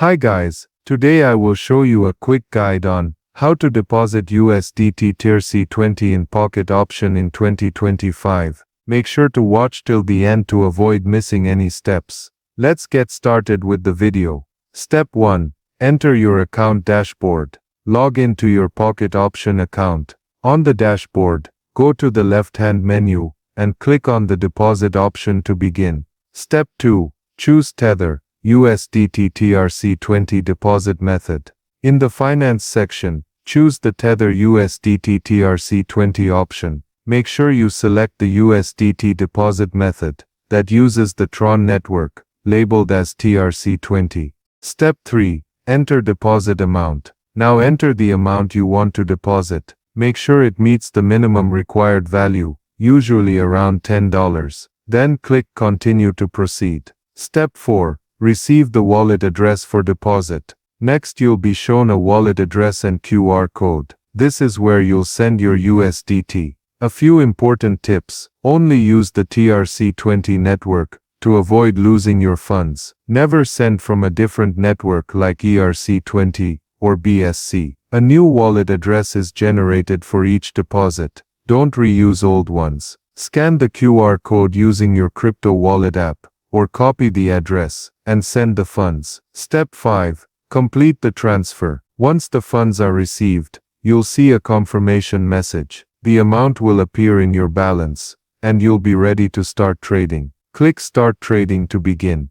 Hi guys, today I will show you a quick guide on how to deposit USDT Trc20 in Pocket option in 2025. Make sure to watch till the end to avoid missing any steps. Let's get started with the video. Step 1. Enter your account dashboard. Log into your Pocket option account. On the dashboard, go to the left-hand menu and click on the deposit option to begin. Step 2. Choose Tether USDT Trc20 deposit method. In the finance section, choose the Tether USDT Trc20 option. Make sure you select the USDT deposit method that uses the Tron network, labeled as Trc20. Step 3. Enter deposit amount. Now enter the amount you want to deposit. Make sure it meets the minimum required value, usually around $10. Then click Continue to proceed. Step 4. Receive the wallet address for deposit. Next you'll be shown a wallet address and QR code. This is where you'll send your USDT. A few important tips. Only use the Trc20 network to avoid losing your funds. Never send from a different network like ERC20 or BSC. A new wallet address is generated for each deposit. Don't reuse old ones. Scan the QR code using your crypto wallet app, or copy the address and send the funds. Step 5. Complete the transfer. Once the funds are received, you'll see a confirmation message. The amount will appear in your balance, and you'll be ready to start trading. Click Start Trading to begin.